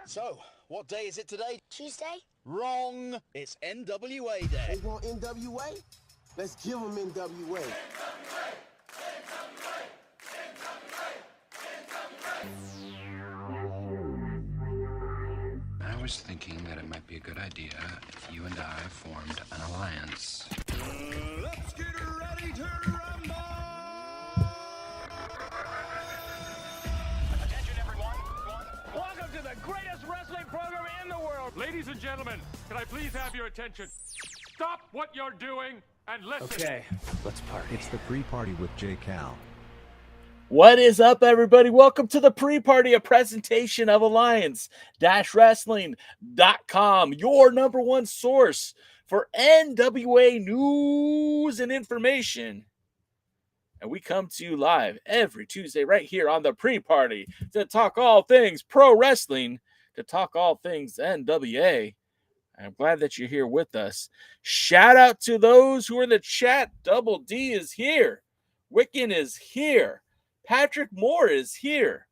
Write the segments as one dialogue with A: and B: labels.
A: So, what day is it today?
B: Tuesday?
A: Wrong. It's NWA Day.
C: They want NWA? Let's give them NWA.
D: I was thinking that it might be a good idea if you and I formed an alliance.
A: Let's get ready to rumble!
E: Attention, everyone. Welcome to the greatest wrestling program in the world.
F: Ladies and gentlemen, can I please have your attention? Stop what you're doing and listen.
G: Okay, let's party.
H: It's the pre-party with J. Cal.
G: What is up, everybody? Welcome to the pre-party, a presentation of Alliance-Wrestling.com, your number one source for NWA news and information. And we come to you live every Tuesday right here on the pre-party to talk all things pro wrestling, to talk all things NWA. I'm glad that you're here with us. Shout out to those who are in the chat. Double D is here. Wiccan is here. Patrick Moore is here.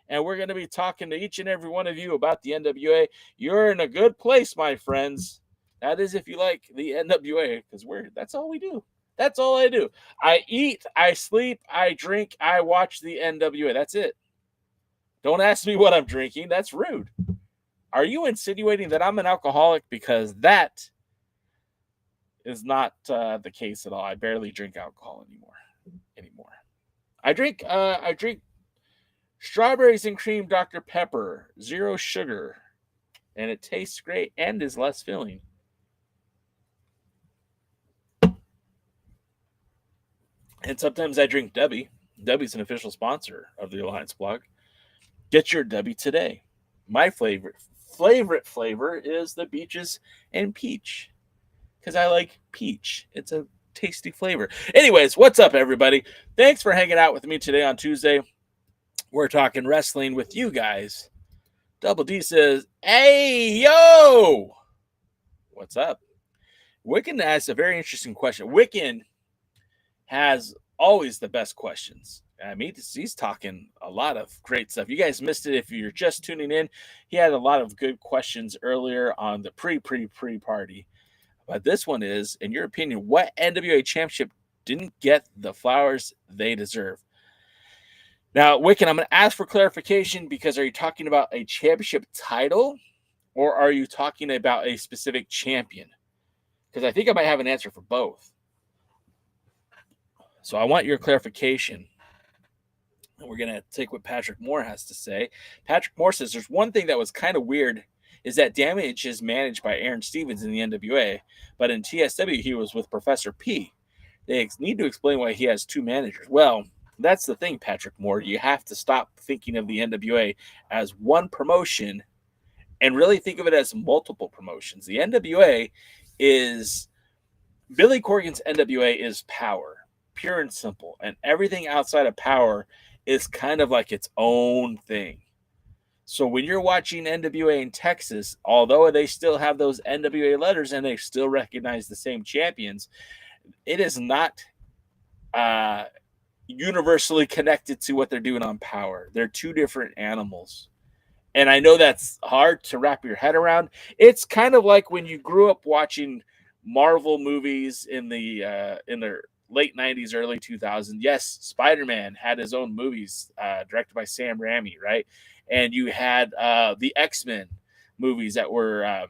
G: And we're going to be talking to each and every one of you about the NWA. You're in a good place, my friends. That is if you like the NWA, because that's all we do. That's all I do. I eat, I sleep, I drink, I watch the NWA. That's it. Don't ask me what I'm drinking. That's rude. Are you insinuating that I'm an alcoholic? Because that is not the case at all. I barely drink alcohol anymore. I drink strawberries and cream Dr. Pepper, 0 sugar, and it tastes great and is less filling. And sometimes I drink Debbie. Debbie's an official sponsor of the Alliance blog. Get your Debbie today. My favorite flavor is the peaches and peach, because I like peach. It's a tasty flavor. Anyways, what's up, everybody? Thanks for hanging out with me today on Tuesday. We're talking wrestling with you guys. Double D says, hey, yo! What's up? Wiccan asks a very interesting question. Wiccan has always the best questions. I mean, he's talking a lot of great stuff. You guys missed it if you're just tuning in. He had a lot of good questions earlier on the pre-party. But this one is, in your opinion, what NWA championship didn't get the flowers they deserve? Now, Wiccan, I'm going to ask for clarification, because are you talking about a championship title, or are you talking about a specific champion? Because I think I might have an answer for both. So I want your clarification. And we're going to take what Patrick Moore has to say. Patrick Moore says there's one thing that was kind of weird, is that Damage is managed by Aaron Stevens in the NWA, but in TSW he was with Professor P. They need to explain why he has two managers. Well, that's the thing, Patrick Moore. You have to stop thinking of the NWA as one promotion and really think of it as multiple promotions. The NWA is, Billy Corgan's NWA is power, pure and simple, and everything outside of power is kind of like its own thing. So when you're watching NWA in Texas, although they still have those NWA letters and they still recognize the same champions, it is not universally connected to what they're doing on Power. They're two different animals. And I know that's hard to wrap your head around. It's kind of like when you grew up watching Marvel movies in their late 90s, early 2000s. Yes, Spider-Man had his own movies directed by Sam Raimi, right? And you had the X-Men movies that were, I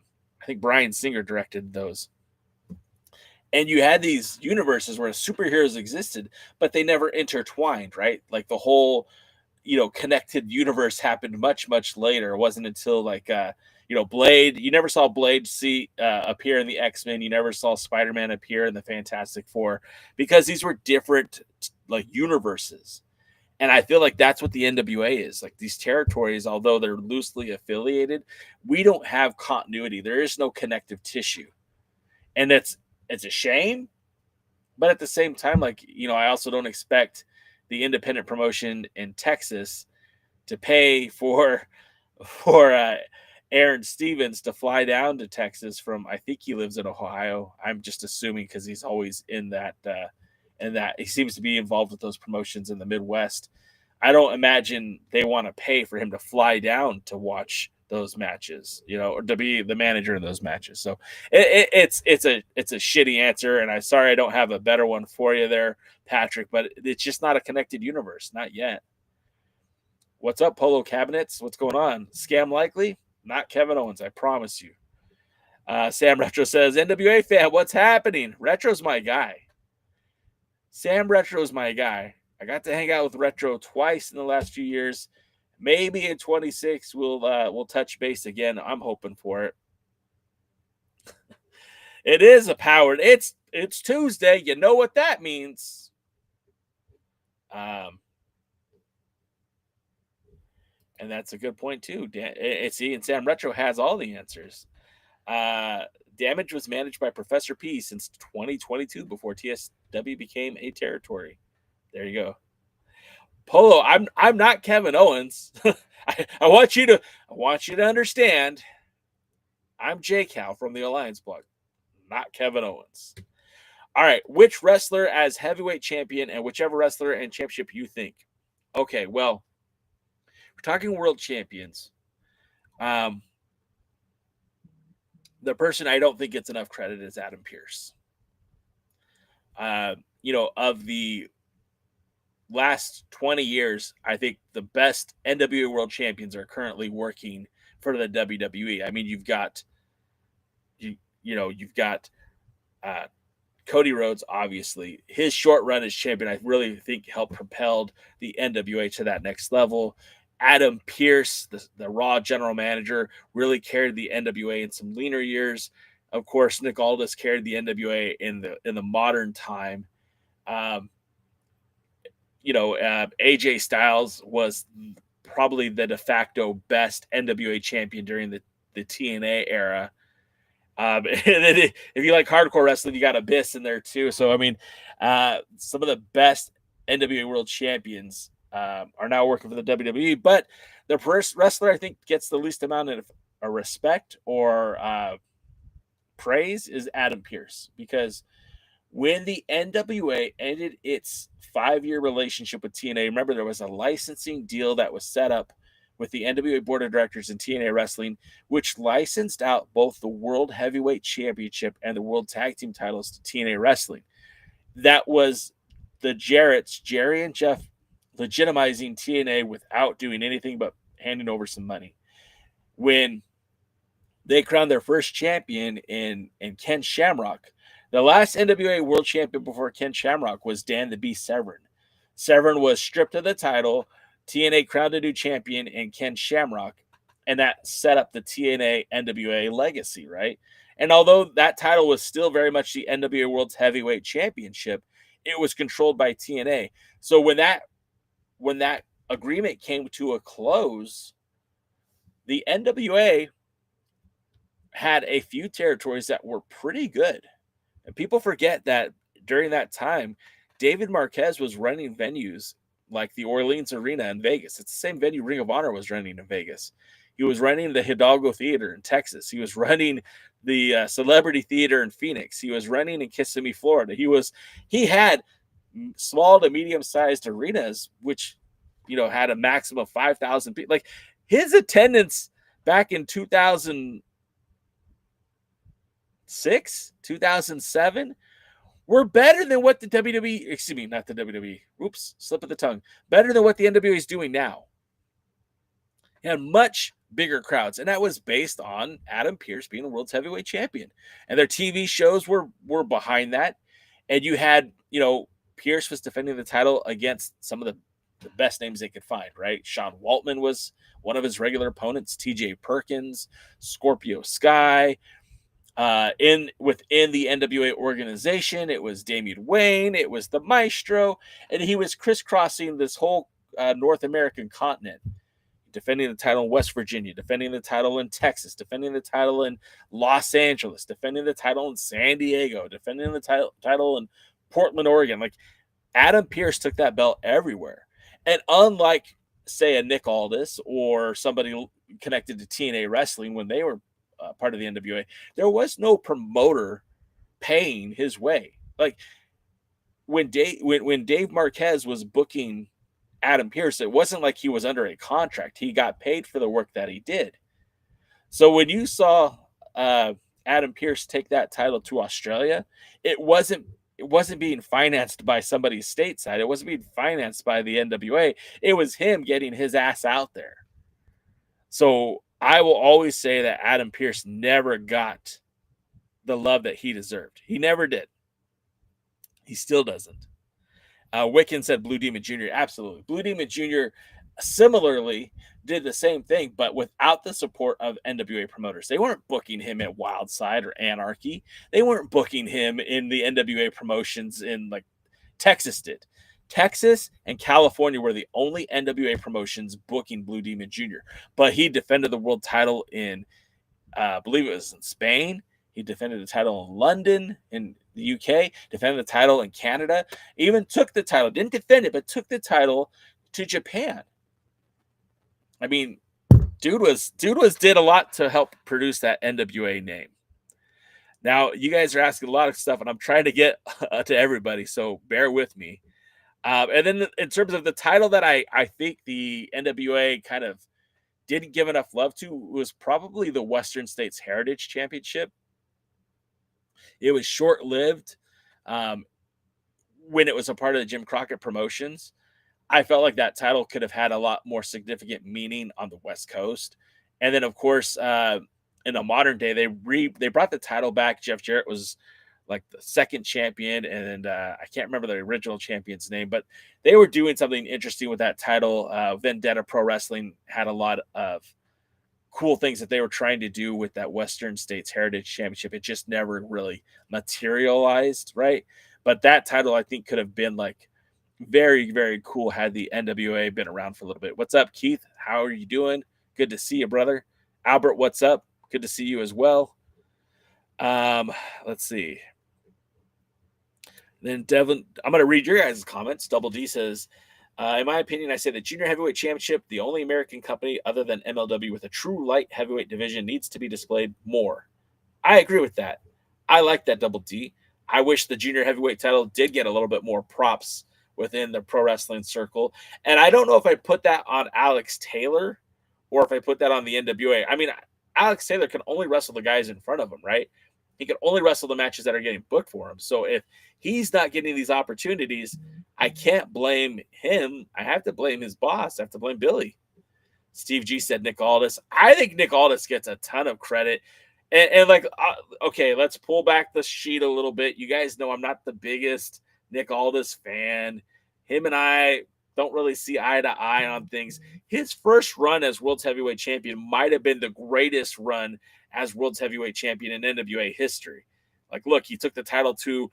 G: think Bryan Singer directed those. And you had these universes where superheroes existed, but they never intertwined, right? Like the whole, connected universe happened much, much later. It wasn't until Blade. You never saw Blade appear in the X-Men. You never saw Spider-Man appear in the Fantastic Four, because these were different universes. And I feel like that's what the NWA is. Like these territories, although they're loosely affiliated, we don't have continuity. There is no connective tissue. And it's a shame, but at the same time, like, I also don't expect the independent promotion in Texas to pay for Aaron Stevens to fly down to Texas from, I think he lives in Ohio. I'm just assuming because he's always in that he seems to be involved with those promotions in the Midwest. I don't imagine they want to pay for him to fly down to watch those matches, or to be the manager of those matches. So it's a shitty answer, and I'm sorry I don't have a better one for you there, Patrick. But it's just not a connected universe, not yet. What's up, Polo Cabinets? What's going on? Scam likely? Not Kevin Owens, I promise you. Sam Retro says, NWA fan, what's happening? Retro's my guy. Sam Retro's my guy. I got to hang out with Retro twice in the last few years. Maybe in 26 we'll touch base again. I'm hoping for it. It is a powered. It's Tuesday. You know what that means. And that's a good point too. See, and Sam Retro has all the answers. Damage was managed by Professor P since 2022 before TSW became a territory. There you go. Polo, I'm not Kevin Owens. I want you to understand. I'm J Cal from the Alliance Blog, not Kevin Owens. All right, which wrestler as heavyweight champion and whichever wrestler and championship you think? Okay, well, we're talking world champions. The person I don't think gets enough credit is Adam Pearce. Of the last 20 years, I think the best NWA world champions are currently working for the WWE. I mean, you've got Cody Rhodes, obviously. His short run as champion, I really think, helped propelled the NWA to that next level. Adam Pearce, the Raw general manager, really carried the NWA in some leaner years. Of course, Nick Aldis carried the NWA in the modern time. AJ Styles was probably the de facto best NWA champion during the TNA era. And then if you like hardcore wrestling, you got Abyss in there too. So, I mean, some of the best NWA world champions are now working for the WWE, but the first wrestler I think gets the least amount of respect or praise is Adam Pearce, because when the NWA ended its 5-year relationship with TNA, remember there was a licensing deal that was set up with the NWA Board of Directors and TNA Wrestling, which licensed out both the World Heavyweight Championship and the World Tag Team titles to TNA Wrestling. That was the Jarretts, Jerry and Jeff, legitimizing TNA without doing anything but handing over some money. When they crowned their first champion in Ken Shamrock, the last NWA World Champion before Ken Shamrock was Dan the Beast Severn. Severn was stripped of the title. TNA crowned a new champion in Ken Shamrock, and that set up the TNA NWA legacy, right? And although that title was still very much the NWA World's Heavyweight Championship, it was controlled by TNA. So when that agreement came to a close, the NWA had a few territories that were pretty good. And people forget that during that time, David Marquez was running venues like the Orleans Arena in Vegas. It's the same venue Ring of Honor was running in Vegas. He was running the Hidalgo Theater in Texas. He was running the Celebrity Theater in Phoenix. He was running in Kissimmee, Florida. He had small to medium-sized arenas, which, had a maximum of 5,000 people. Like, his attendance back in 2006, 2007 were better than what the WWE, excuse me, not the WWE, oops, slip of the tongue, better than what the NWA is doing now. He had much bigger crowds, and that was based on Adam Pearce being the world's heavyweight champion. And their TV shows were behind that. And you had, Pearce was defending the title against some of the best names they could find, right? Sean Waltman was one of his regular opponents, TJ Perkins, Scorpio Sky. Within the NWA organization, it was Damian Wayne, it was the Maestro, and he was crisscrossing this whole North American continent. defending the title in West Virginia, defending the title in Texas, defending the title in Los Angeles, defending the title in San Diego, defending the title in Portland, Oregon. Like, Adam Pearce took that belt everywhere. And unlike, say, a Nick Aldis or somebody connected to TNA Wrestling when they were part of the NWA, there was no promoter paying his way. Like, when Dave Marquez was booking Adam Pearce, it wasn't like he was under a contract. He got paid for the work that he did. So when you saw Adam Pearce take that title to Australia, it wasn't being financed by somebody's stateside. It wasn't being financed by the NWA. It was him getting his ass out there. So I will always say that Adam Pearce never got the love that he deserved. He never did. He still doesn't. Wiccan said Blue Demon Jr. Absolutely. Blue Demon Jr. similarly did the same thing, but without the support of NWA promoters. They weren't booking him at Wildside or Anarchy. They weren't booking him in the NWA promotions in, like, Texas did. Texas and California were the only NWA promotions booking Blue Demon Jr. But he defended the world title in, I believe it was in Spain. He defended the title in London, in the UK, defended the title in Canada, even took the title, didn't defend it, but took the title to Japan. I mean, dude did a lot to help produce that NWA name. Now, you guys are asking a lot of stuff, and I'm trying to get to everybody, so bear with me. And then in terms of the title that I think the NWA kind of didn't give enough love to, was probably the Western States Heritage Championship. It was short-lived when it was a part of the Jim Crockett Promotions. I felt like that title could have had a lot more significant meaning on the West Coast. And then, of course, in the modern day, they brought the title back. Jeff Jarrett was like the second champion, and I can't remember the original champion's name, but they were doing something interesting with that title. Vendetta Pro Wrestling had a lot of cool things that they were trying to do with that Western States Heritage Championship. It just never really materialized, right? But that title, I think, could have been like very, very cool had the NWA been around for a little bit. What's up, Keith? How are you doing? Good to see you, brother. Albert, what's up? Good to see you as well. Let's see. Then Devin, I'm going to read your guys' comments. Double D says, in my opinion, I say the Junior Heavyweight Championship, the only American company other than MLW with a true light heavyweight division, needs to be displayed more. I agree with that. I like that, Double D. I wish the Junior Heavyweight title did get a little bit more props within the pro wrestling circle. And I don't know if I put that on Alex Taylor or if I put that on the NWA. I mean, Alex Taylor can only wrestle the guys in front of him, right? He can only wrestle the matches that are getting booked for him. So if he's not getting these opportunities, I can't blame him. I have to blame his boss. I have to blame Billy. Steve G said Nick Aldis. I think Nick Aldis gets a ton of credit. And like, okay, let's pull back the sheet a little bit. You guys know I'm not the biggest Nick Aldis fan. Him and I don't really see eye to eye on things. His first run as World's Heavyweight Champion might have been the greatest run as World's Heavyweight Champion in NWA history. Like, look, he took the title to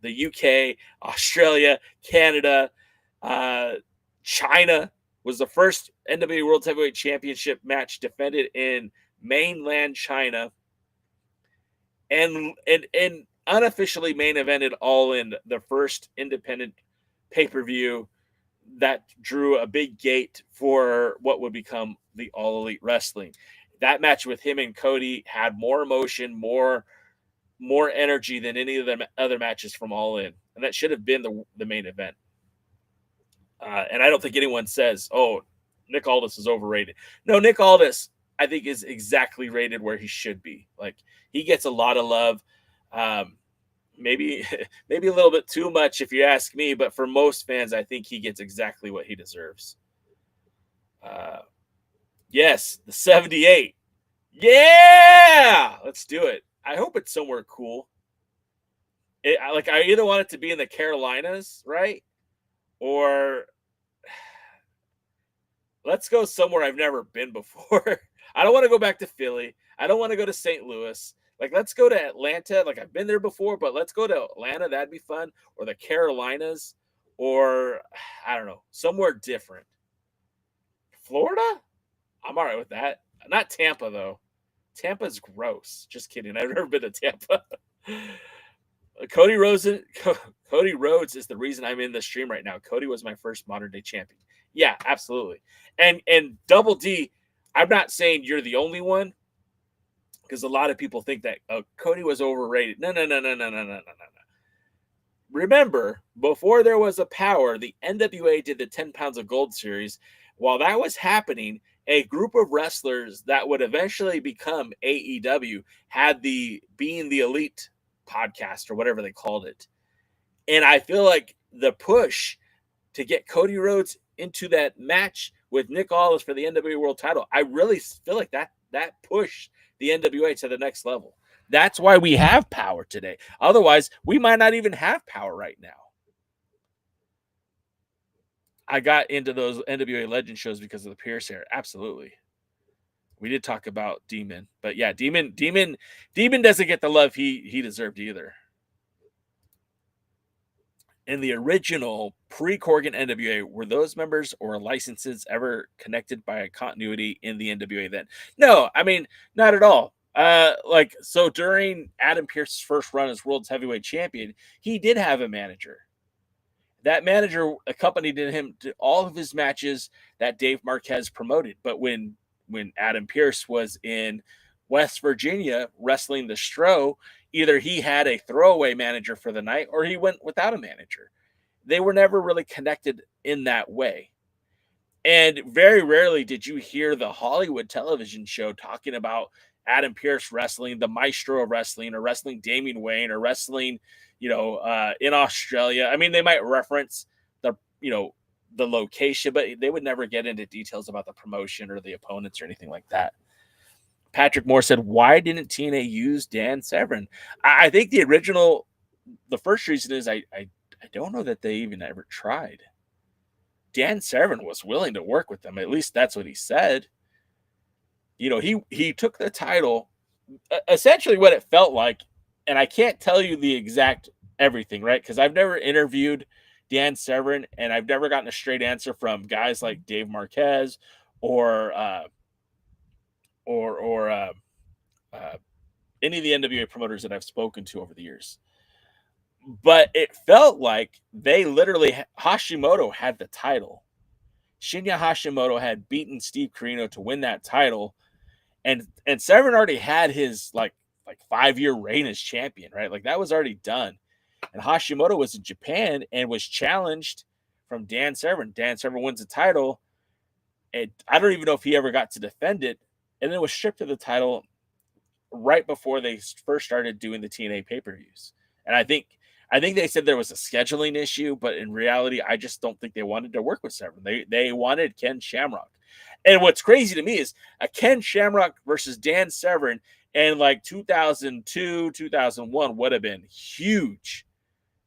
G: the UK, Australia, Canada, China. Was the first NWA World Heavyweight Championship match defended in mainland China, and unofficially main evented All In, the first independent pay-per-view that drew a big gate for what would become the All Elite Wrestling. That match with him and Cody had more emotion, more energy than any of the other matches from All In, and that should have been the main event. And I don't think anyone says, oh, Nick Aldis is overrated. No, Nick Aldis, I think, is exactly rated where he should be. Like, he gets a lot of love. Maybe a little bit too much if you ask me, but for most fans, I think he gets exactly what he deserves. Yes, the 78. Yeah! Let's do it. I hope it's somewhere cool. I either want it to be in the Carolinas, right? Or let's go somewhere I've never been before. I don't want to go back to Philly. I don't want to go to St. Louis. Like, let's go to Atlanta. Like, I've been there before, but let's go to Atlanta. That'd be fun. Or the Carolinas. Or, I don't know, somewhere different. Florida? I'm all right with that. Not Tampa, though. Tampa's gross. Just kidding. I've never been to Tampa. Cody Rhodes is the reason I'm in the stream right now. Cody was my first modern day champion. Yeah, absolutely. And Double D, I'm not saying you're the only one, because a lot of people think that Cody was overrated. No. Remember, before there was a Power, the NWA did the 10 pounds of gold series. While that was happening, a group of wrestlers that would eventually become AEW had the Being the Elite podcast or whatever they called it. And I feel like the push to get Cody Rhodes into that match with Nick Aldis for the NWA World title, I really feel like that pushed the NWA to the next level. That's why we have Power today. Otherwise, we might not even have Power right now. I got into those NWA Legend shows because of the Pierce era. Absolutely. We did talk about Demon, but yeah, Demon doesn't get the love he deserved either. In the original pre-Corgan NWA, were those members or licenses ever connected by a continuity in the NWA then? No, I mean, not at all. So during Adam Pearce's first run as World's Heavyweight Champion, he did have a manager. That manager accompanied him to all of his matches that Dave Marquez promoted. But when Adam Pearce was in West Virginia wrestling the Stro, either he had a throwaway manager for the night or he went without a manager. They were never really connected in that way. And very rarely did you hear the Hollywood television show talking about Adam Pearce wrestling the Maestro of Wrestling or wrestling Damian Wayne or wrestling, in Australia. I mean, they might reference the location, but they would never get into details about the promotion or the opponents or anything like that. Patrick Moore said, why didn't TNA use Dan Severn? I think the first reason is I don't know that they even ever tried. Dan Severn was willing to work with them. At least that's what he said. He took the title, essentially what it felt like, and I can't tell you the exact everything, right? Because I've never interviewed Dan Severn, and I've never gotten a straight answer from guys like Dave Marquez or any of the NWA promoters that I've spoken to over the years. But it felt like they literally, Hashimoto had the title. Shinya Hashimoto had beaten Steve Corino to win that title. And Severn already had his like 5-year reign as champion, right? Like that was already done. And Hashimoto was in Japan and was challenged from Dan Severn. Dan Severn wins the title. And I don't even know if he ever got to defend it. And then it was stripped of the title right before they first started doing the TNA pay-per-views. And I think they said there was a scheduling issue, but in reality, I just don't think they wanted to work with Severn. They wanted Ken Shamrock. And what's crazy to me is a Ken Shamrock versus Dan Severn in like 2002, 2001 would have been huge.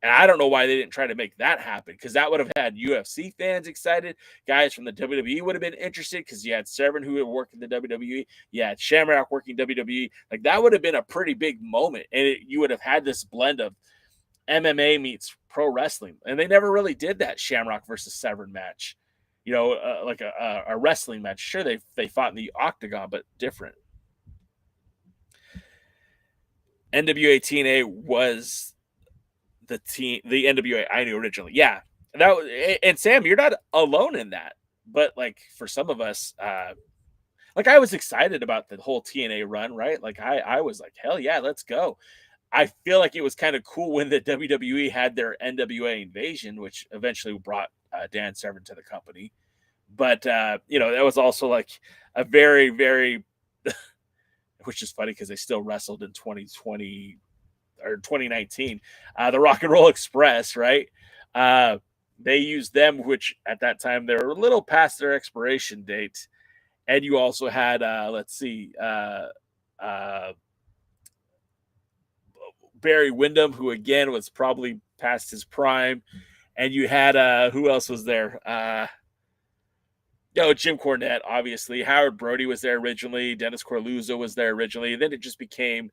G: And I don't know why they didn't try to make that happen, because that would have had UFC fans excited. Guys from the WWE would have been interested because you had Severn who had worked in the WWE. You had Shamrock working WWE. Like that would have been a pretty big moment. And you would have had this blend of MMA meets pro wrestling. And they never really did that Shamrock versus Severn match. Like a wrestling match. Sure, they fought in the octagon, but different. NWA TNA was the NWA I knew originally. Yeah. And Sam, you're not alone in that. But like for some of us, like I was excited about the whole TNA run, right? Like I was like, hell yeah, let's go. I feel like it was kind of cool when the WWE had their NWA Invasion, which eventually brought Dan Severn to the company. But, that was also like a very, very, which is funny because they still wrestled in 2020 or 2019, the Rock and Roll Express, right? They used them, which at that time they were a little past their expiration date. And you also had, Barry Windham, who again was probably past his prime. And you had, who else was there? Jim Cornette, obviously. Howard Brody was there originally. Dennis Corluzzo was there originally. Then it just became,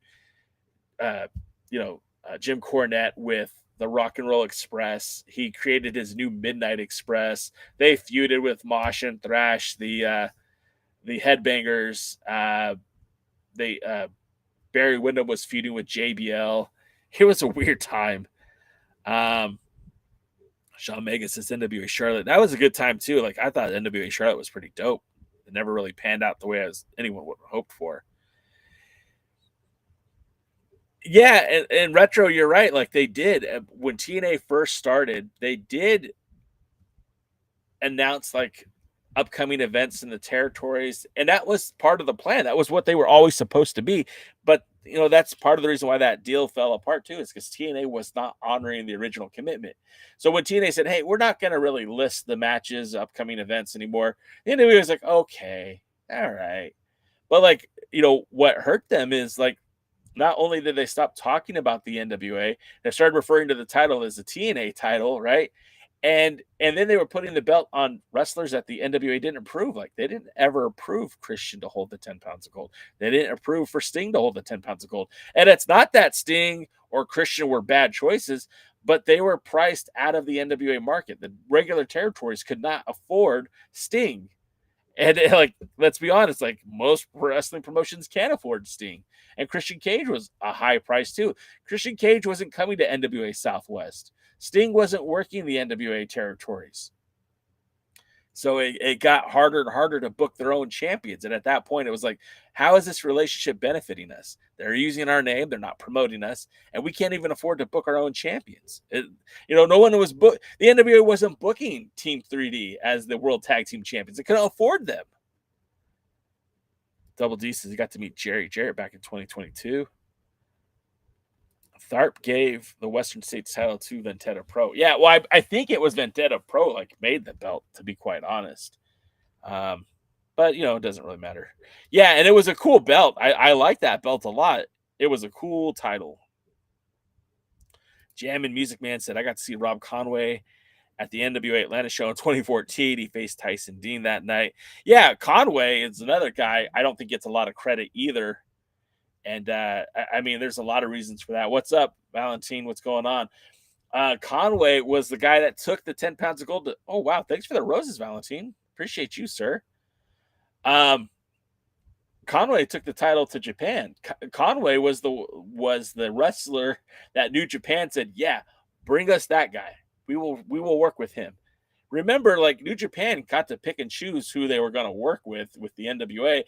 G: Jim Cornette with the Rock and Roll Express. He created his new Midnight Express. They feuded with Mosh and Thrash, the the Headbangers. Barry Windham was feuding with JBL. It was a weird time. Sean Megan says NWA Charlotte. That was a good time too. Like I thought NWA Charlotte was pretty dope. It never really panned out the way anyone would have hoped for. Yeah, and retro, you're right. Like they did when TNA first started, they did announce like upcoming events in the territories, and that was part of the plan. That was what they were always supposed to be. But that's part of the reason why that deal fell apart too, is because TNA was not honoring the original commitment. So when TNA said, "Hey, we're not going to really list the matches, upcoming events anymore," the NWA was like, "Okay, all right." But like what hurt them is like not only did they stop talking about the NWA, they started referring to the title as the TNA title, right? And then they were putting the belt on wrestlers that the NWA didn't approve. Like they didn't ever approve Christian to hold the 10 pounds of gold. They didn't approve for Sting to hold the 10 pounds of gold. And it's not that Sting or Christian were bad choices, but they were priced out of the NWA market. The regular territories could not afford Sting. And like, let's be honest, like most wrestling promotions can't afford Sting. And Christian Cage was a high price too. Christian Cage wasn't coming to NWA Southwest. Sting wasn't working the NWA territories. So it got harder and harder to book their own champions. And at that point, it was like, how is this relationship benefiting us? They're using our name. They're not promoting us. And we can't even afford to book our own champions. No one was the NWA wasn't booking Team 3D as the World Tag Team Champions. They couldn't afford them. Double D says he got to meet Jerry Jarrett back in 2022. Tharp gave the Western States title to Vendetta Pro. Yeah, well, I think it was Vendetta Pro like made the belt, to be quite honest. But it doesn't really matter. Yeah, and it was a cool belt. I like that belt a lot. It was a cool title. Jam and Music Man said, I got to see Rob Conway at the NWA Atlanta show in 2014. He faced Tyson Dean that night. Yeah, Conway is another guy I don't think gets a lot of credit either. And I mean, there's a lot of reasons for that. What's up, Valentine? What's going on? Conway was the guy that took the 10 pounds of gold. Oh, wow. Thanks for the roses, Valentine. Appreciate you, sir. Conway took the title to Japan. Conway was the wrestler that New Japan said, yeah, bring us that guy. We will work with him. Remember, like New Japan got to pick and choose who they were going to work with the NWA.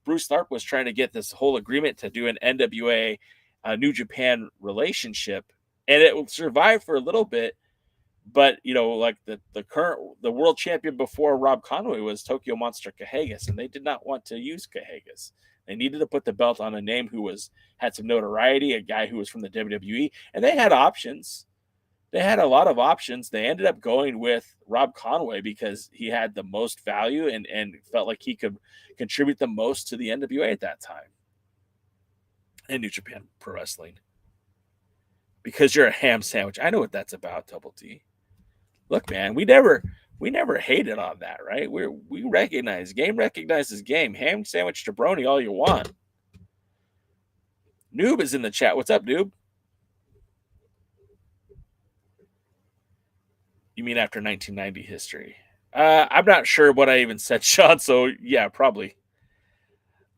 G: Bruce Tharp was trying to get this whole agreement to do an NWA New Japan relationship, and it will survive for a little bit. But like the world champion before Rob Conway was Tokyo Monster Kahagas, and they did not want to use Kahagas. They needed to put the belt on a name who had some notoriety, a guy who was from the WWE, and they had options. They had a lot of options. They ended up going with Rob Conway because he had the most value and felt like he could contribute the most to the NWA at that time. And New Japan Pro Wrestling. Because you're a ham sandwich. I know what that's about, Double D. Look, man, we never hated on that, right? We recognize. Game recognizes game. Ham sandwich jabroni all you want. Noob is in the chat. What's up, Noob? You mean after 1990 history? I'm not sure what I even said, Sean. So yeah, probably.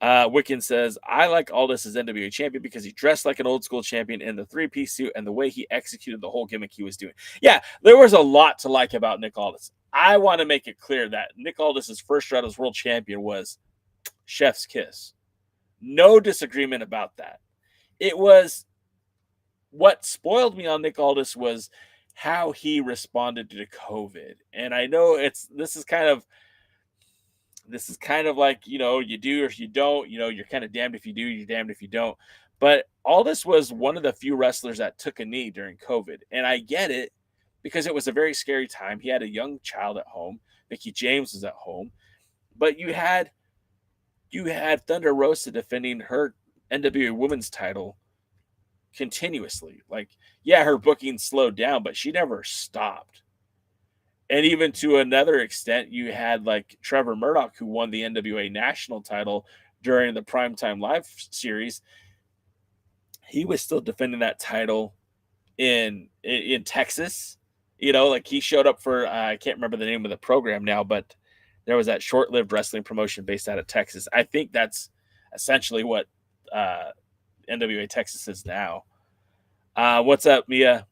G: Wiccan says, I like Aldis as NWA champion because he dressed like an old school champion in the 3-piece suit and the way he executed the whole gimmick he was doing. Yeah, there was a lot to like about Nick Aldis. I want to make it clear that Nick Aldis' first run as world champion was chef's kiss. No disagreement about that. It was what spoiled me on Nick Aldis was how he responded to COVID. And I know this is kind of like, you do or you don't, you're kind of damned if you do, you're damned if you don't. But Aldis was one of the few wrestlers that took a knee during COVID. And I get it because it was a very scary time. He had a young child at home. Mickie James was at home. But you had Thunder Rosa defending her NWA Women's title continuously. Like, yeah, her booking slowed down, but she never stopped. And even to another extent, you had like Trevor Murdoch, who won the NWA national title during the Primetime Live series. He was still defending that title in Texas. Like he showed up for, I can't remember the name of the program now, but there was that short-lived wrestling promotion based out of Texas. I think that's essentially what NWA Texas is now. What's up, Mia?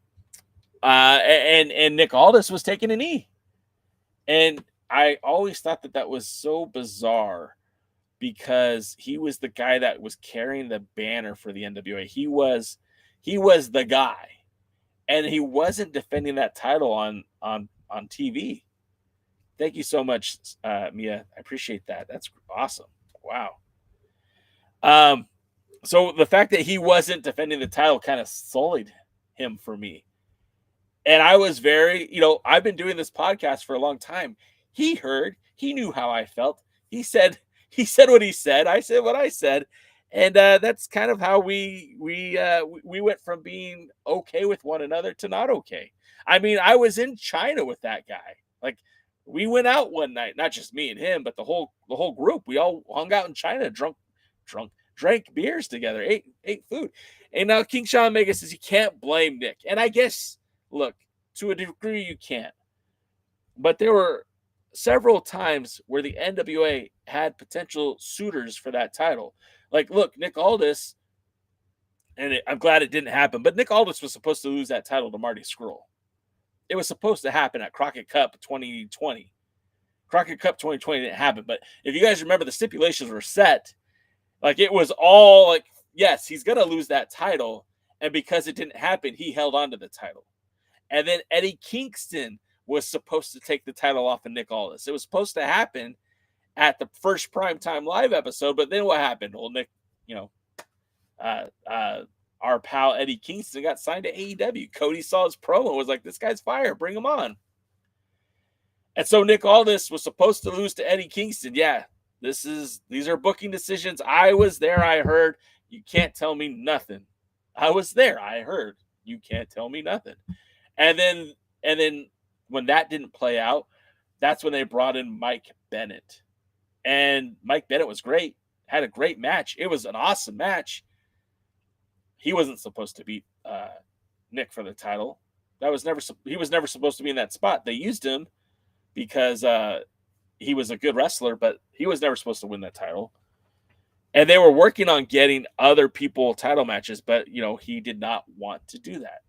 G: And Nick Aldis was taking a knee. And I always thought that was so bizarre because he was the guy that was carrying the banner for the NWA. He was the guy. And he wasn't defending that title on TV. Thank you so much, Mia. I appreciate that. That's awesome. Wow. So the fact that he wasn't defending the title kind of sullied him for me. And I was very, I've been doing this podcast for a long time. He knew how I felt. He said what he said. I said what I said. And that's kind of how we went from being okay with one another to not okay. I mean, I was in China with that guy. Like, we went out one night, not just me and him, but the whole group. We all hung out in China, drank beers together, ate food. And now King Sean Omega says you can't blame Nick. And I guess, look, to a degree you can't. But there were several times where the NWA had potential suitors for that title. Like, look, Nick Aldis, and I'm glad it didn't happen, but Nick Aldis was supposed to lose that title to Marty Scurll. It was supposed to happen at Crockett Cup 2020. Crockett Cup 2020 didn't happen, but if you guys remember, the stipulations were set. Like, it was all like, yes, he's going to lose that title, and because it didn't happen, he held on to the title. And then Eddie Kingston was supposed to take the title off of Nick Aldis. It was supposed to happen at the first Primetime Live episode, but then what happened? Well, Nick, our pal Eddie Kingston got signed to AEW. Cody saw his promo, was like, this guy's fire, bring him on. And so Nick Aldis was supposed to lose to Eddie Kingston. Yeah, these are booking decisions. I was there, I heard. You can't tell me nothing. I was there, I heard. You can't tell me nothing. And then when that didn't play out, that's when they brought in Mike Bennett. And Mike Bennett was great, had a great match. It was an awesome match. He wasn't supposed to beat Nick for the title. He was never supposed to be in that spot. They used him because he was a good wrestler, but he was never supposed to win that title. And they were working on getting other people title matches, but he did not want to do that.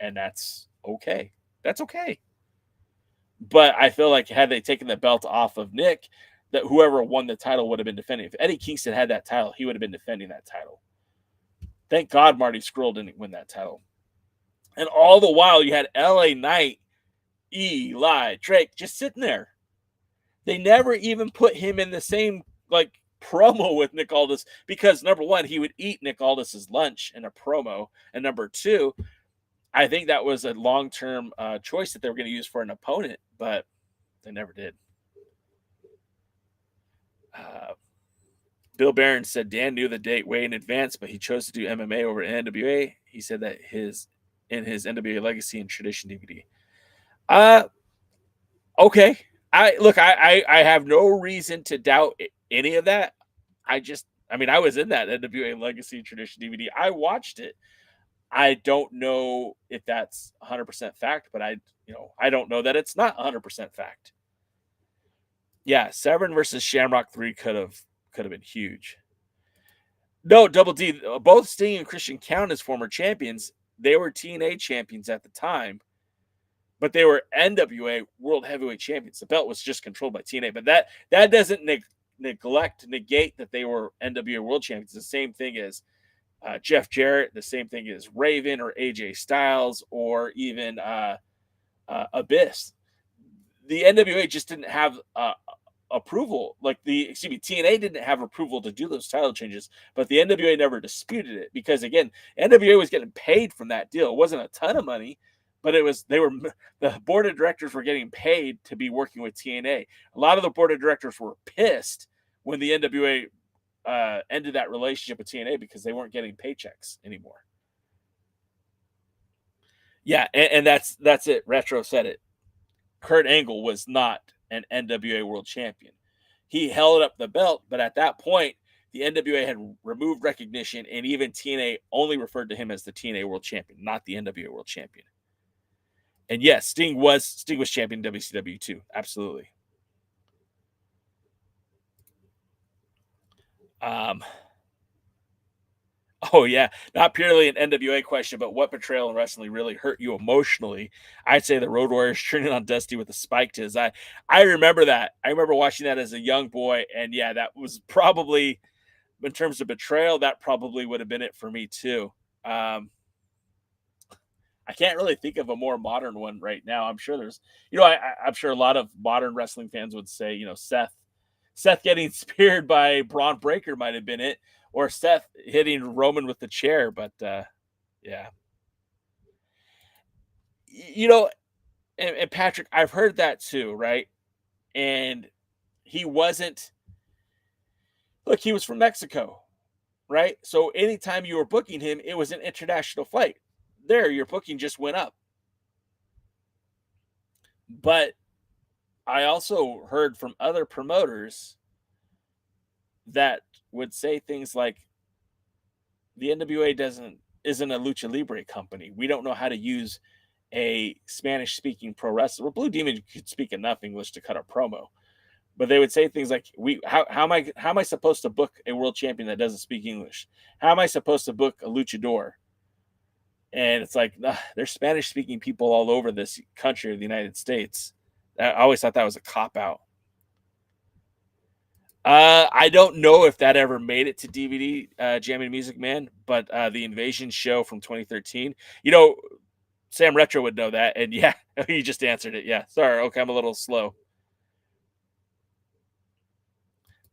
G: And that's okay. That's okay. But I feel like had they taken the belt off of Nick, that whoever won the title would have been defending. If Eddie Kingston had that title, he would have been defending that title. Thank God Marty Scurll didn't win that title. And all the while, you had LA Knight, Eli Drake just sitting there. They never even put him in the same promo with Nick Aldis because, number one, he would eat Nick Aldis's lunch in a promo. And number two, I think that was a long-term choice that they were going to use for an opponent, but they never did. Bill Barron said Dan knew the date way in advance, but he chose to do MMA over NWA. He said that in his NWA Legacy and Tradition DVD. Okay. I have no reason to doubt any of that. I was in that NWA Legacy and Tradition DVD. I watched it. I don't know if that's 100% fact, but I don't know that it's not 100% fact. Yeah, Severn versus Shamrock 3 could have been huge. No, Double D, both Sting and Christian count as former champions. They were TNA champions at the time, but they were NWA World Heavyweight Champions. The belt was just controlled by TNA, but that doesn't negate that they were NWA World Champions. The same thing as Jeff Jarrett, the same thing as Raven or AJ Styles or even Abyss. The NWA just didn't have approval. TNA didn't have approval to do those title changes, but the NWA never disputed it because, again, NWA was getting paid from that deal. It wasn't a ton of money, but the board of directors were getting paid to be working with TNA. A lot of the board of directors were pissed when the NWA ended that relationship with TNA because they weren't getting paychecks anymore. Yeah, and that's it. Retro said it. Kurt Angle was not an NWA World Champion. He held up the belt, but at that point, the NWA had removed recognition, and even TNA only referred to him as the TNA World Champion, not the NWA World Champion. And yes, Sting was champion WCW too. Absolutely. Um, oh yeah, not purely an NWA question, but what betrayal in wrestling really hurt you emotionally? I'd say the Road Warriors turning on Dusty with a spike to his eye. I remember that. I remember watching that as a young boy, and yeah, that was probably, in terms of betrayal, that probably would have been it for me too. I can't really think of a more modern one right now. I'm sure there's, I'm sure a lot of modern wrestling fans would say, Seth getting speared by Braun Breaker might have been it, or Seth hitting Roman with the chair. But yeah, you know, and Patrick, I've heard that too, right? And he wasn't. Look, he was from Mexico, right? So anytime you were booking him, it was an international flight. There, your booking just went up. But I also heard from other promoters that would say things like, the NWA isn't a lucha libre company. We don't know how to use a Spanish speaking pro wrestler. Well, Blue Demon could speak enough English to cut a promo, but they would say things like, how am I supposed to book a world champion that doesn't speak English? How am I supposed to book a luchador? And it's like, there's Spanish speaking people all over this country of the United States. I always thought that was a cop out. I don't know if that ever made it to DVD, Jamming Music Man, but the Invasion show from 2013, Sam Retro would know that. And yeah, he just answered it. Yeah, sorry. Okay, I'm a little slow.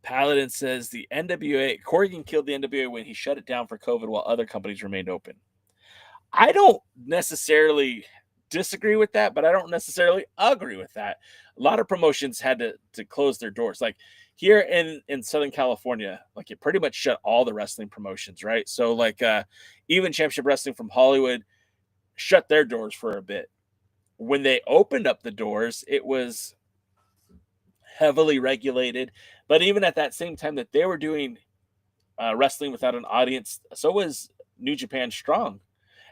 G: Paladin says the NWA, Corgan killed the NWA when he shut it down for COVID while other companies remained open. I don't necessarily disagree with that, but I don't necessarily agree with that. A lot of promotions had to close their doors. Like here in Southern California, like it pretty much shut all the wrestling promotions, right? So like even Championship Wrestling from Hollywood shut their doors for a bit. When they opened up the doors, it was heavily regulated. But even at that same time that they were doing wrestling without an audience, so was New Japan Strong.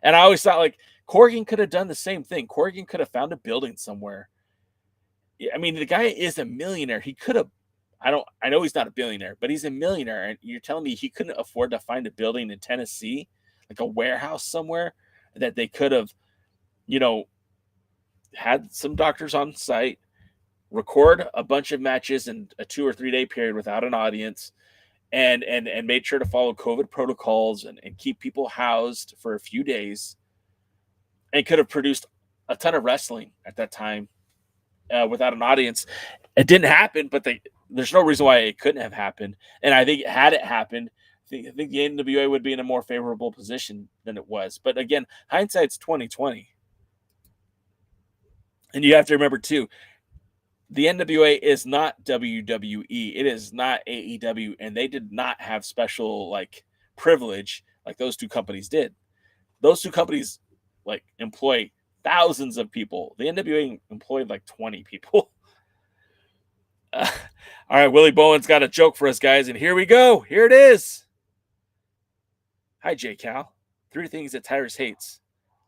G: And I always thought like Corgan could have done the same thing. Corgan could have found a building somewhere. I mean, the guy is a millionaire. He could have, I know he's not a billionaire, but he's a millionaire. And you're telling me he couldn't afford to find a building in Tennessee, like a warehouse somewhere that they could have, had some doctors on site, record a bunch of matches in a 2 or 3 day period without an audience, and made sure to follow COVID protocols and keep people housed for a few days, and could have produced a ton of wrestling at that time without an audience. It didn't happen, but there's no reason why it couldn't have happened. And I think had it happened, I think the NWA would be in a more favorable position than it was. But again, hindsight's 2020. And you have to remember too, the NWA is not WWE. It is not AEW, and they did not have special like privilege like those two companies did. Those two companies like employ thousands of people. The NWA employed like 20 people. All right, Willie Bowen's got a joke for us, guys, and here we go. Here it is. Hi, J. Cal. 3 things that Tyrus hates: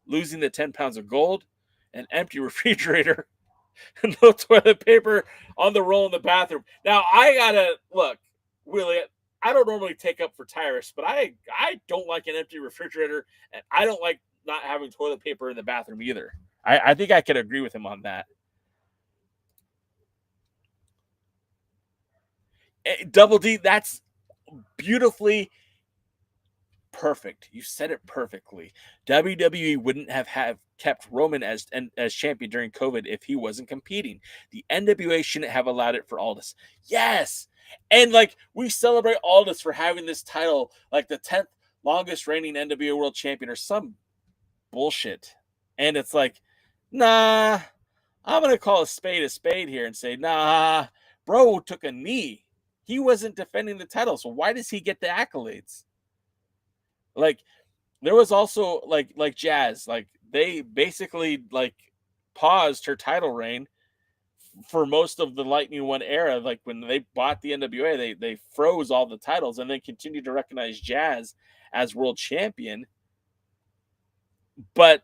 G: losing the 10 pounds of gold, an empty refrigerator, no toilet paper on the roll in the bathroom. Now, I gotta look, Willie, I don't normally take up for Tyrus, but I don't like an empty refrigerator, and I don't like not having toilet paper in the bathroom either. I think I could agree with him on that. Double D, that's beautifully perfect. You said it perfectly. WWE wouldn't have kept Roman as champion during COVID if he wasn't competing. The NWA shouldn't have allowed it for Aldis. Yes. And like we celebrate Aldis for having this title, like the 10th longest reigning NWA world champion or some bullshit. And it's like, nah, I'm going to call a spade here and say, nah, bro took a knee. He wasn't defending the title. So why does he get the accolades? Like there was also like Jazz, like they basically like paused her title reign for most of the Lightning One era. Like when they bought the NWA, they froze all the titles and then continued to recognize Jazz as world champion. But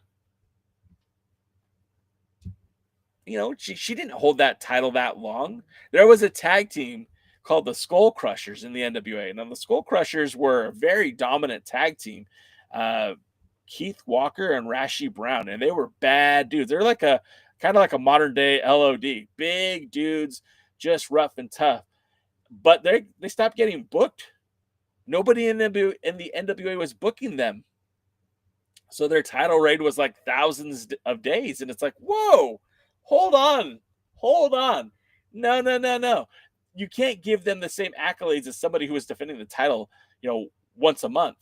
G: she didn't hold that title that long. There was a tag team called the Skull Crushers in the NWA. Now, the Skull Crushers were a very dominant tag team. Keith Walker and Rashi Brown, and they were bad dudes. They're like a kind of like a modern day LOD, big dudes, just rough and tough. But they stopped getting booked. Nobody in the NWA was booking them, so their title reign was like thousands of days. And it's like, whoa, hold on, no. You can't give them the same accolades as somebody who was defending the title, once a month.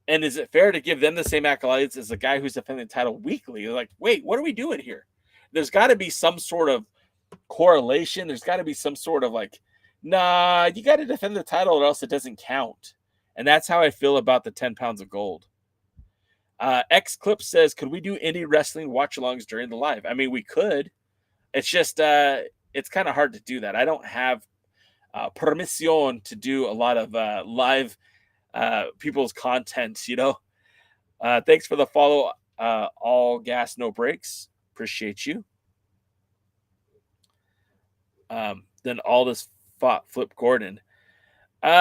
G: And is it fair to give them the same accolades as the guy who's defending the title weekly? They're like, wait, what are we doing here? There's got to be some sort of correlation. There's got to be some sort of like, nah, you got to defend the title or else it doesn't count. And that's how I feel about the 10 pounds of gold. X Clip says, could we do indie wrestling watch-alongs during the live? I mean, we could. It's just, it's kind of hard to do that. I don't have permission to do a lot of live people's content, Thanks for the follow. All gas, no brakes. Appreciate you. Then all this fought Flip Gordon. Yeah.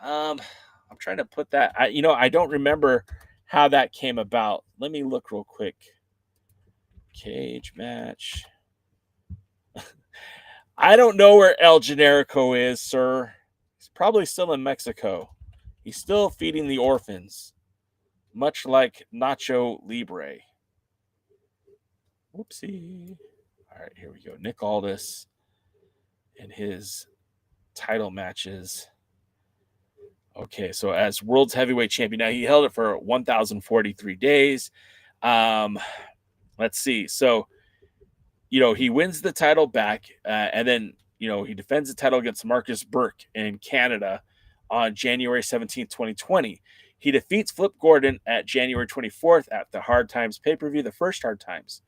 G: I'm trying to put that. I don't remember how that came about. Let me look real quick. Cage match. I don't know where El Generico is, sir. He's probably still in Mexico. He's still feeding the orphans, much like Nacho Libre. Whoopsie. All right, here we go. Nick Aldis and his title matches. Okay, so as world's heavyweight champion, now he held it for 1,043 days. Let's see. So, he wins the title back, and then, he defends the title against Marcus Burke in Canada on January 17th, 2020. He defeats Flip Gordon at January 24th at the Hard Times pay-per-view, the first Hard Times.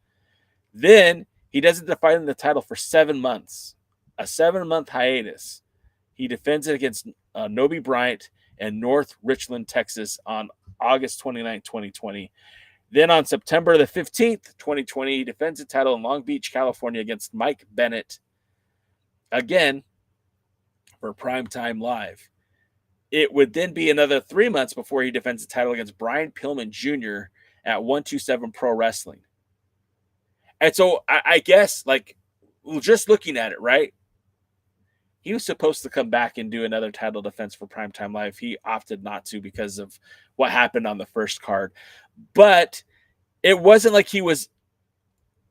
G: Then he doesn't defend the title for 7 months, a 7-month hiatus. He defends it against Noby Bryant in North Richland, Texas on August 29, 2020. Then on September the 15th, 2020, he defends the title in Long Beach, California against Mike Bennett, again, for Primetime Live. It would then be another 3 months before he defends the title against Brian Pillman Jr. at 127 Pro Wrestling. And so I guess, just looking at it, right? He was supposed to come back and do another title defense for Primetime Live. He opted not to because of what happened on the first card. But it wasn't like he was